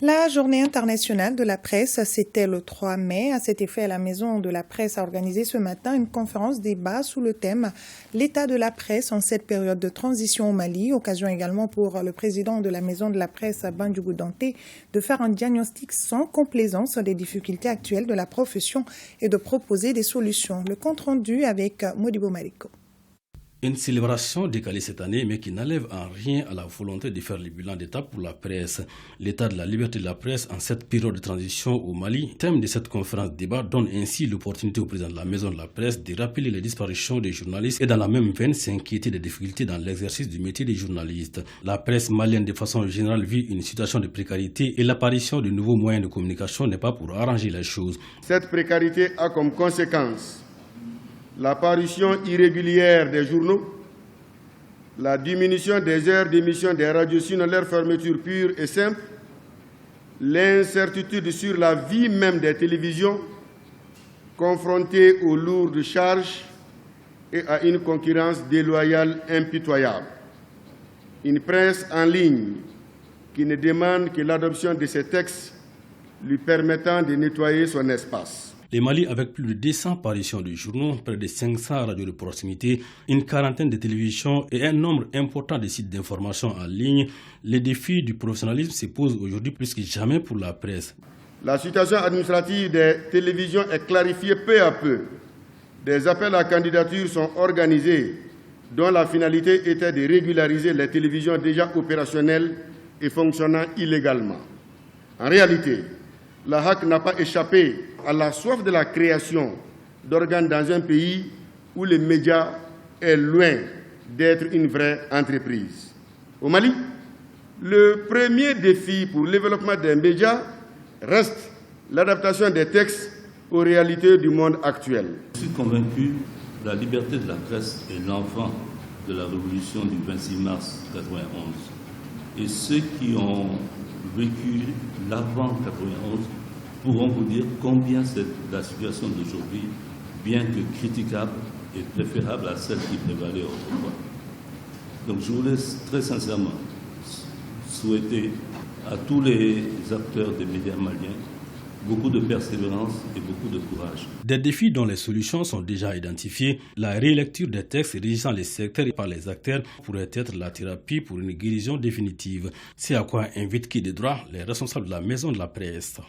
La journée internationale de la presse, c'était le 3 mai. À cet effet, la Maison de la Presse a organisé ce matin une conférence débat sous le thème « L'état de la presse en cette période de transition au Mali ». Occasion également pour le président de la Maison de la Presse, Bandjougou Danté, de faire un diagnostic sans complaisance des difficultés actuelles de la profession et de proposer des solutions. Le compte rendu avec Modibo Mariko. Une célébration décalée cette année, mais qui n'enlève en rien à la volonté de faire le bilan d'étape pour la presse. L'état de la liberté de la presse en cette période de transition au Mali, thème de cette conférence débat, donne ainsi l'opportunité au président de la Maison de la Presse de rappeler les disparitions des journalistes et dans la même veine s'inquiéter des difficultés dans l'exercice du métier des journalistes. La presse malienne de façon générale vit une situation de précarité et l'apparition de nouveaux moyens de communication n'est pas pour arranger les choses. Cette précarité a comme conséquence la parution irrégulière des journaux, la diminution des heures d'émission des radios, sinon leur fermeture pure et simple, l'incertitude sur la vie même des télévisions, confrontées aux lourdes charges et à une concurrence déloyale impitoyable. Une presse en ligne qui ne demande que l'adoption de ces textes lui permettant de nettoyer son espace. Le Mali, avec plus de 200 parutions de journaux, près de 500 radios de proximité, une quarantaine de télévisions et un nombre important de sites d'information en ligne, les défis du professionnalisme se posent aujourd'hui plus que jamais pour la presse. La situation administrative des télévisions est clarifiée peu à peu. Des appels à candidature sont organisés dont la finalité était de régulariser les télévisions déjà opérationnelles et fonctionnant illégalement. En réalité, la HAC n'a pas échappé à la soif de la création d'organes dans un pays où les médias est loin d'être une vraie entreprise. Au Mali, le premier défi pour le développement des médias reste l'adaptation des textes aux réalités du monde actuel. Je suis convaincu que la liberté de la presse est l'enfant de la révolution du 26 mars 1991. Et ceux qui ont vécu l'avant 91 pourront vous dire combien la situation d'aujourd'hui, bien que critiquable, est préférable à celle qui prévalait autrefois. Donc je voulais très sincèrement souhaiter à tous les acteurs des médias maliens beaucoup de persévérance et beaucoup de courage. Des défis dont les solutions sont déjà identifiées, la rélecture des textes régissant les secteurs par les acteurs pourrait être la thérapie pour une guérison définitive. C'est à quoi invitent qui de droit les responsables de la Maison de la Presse.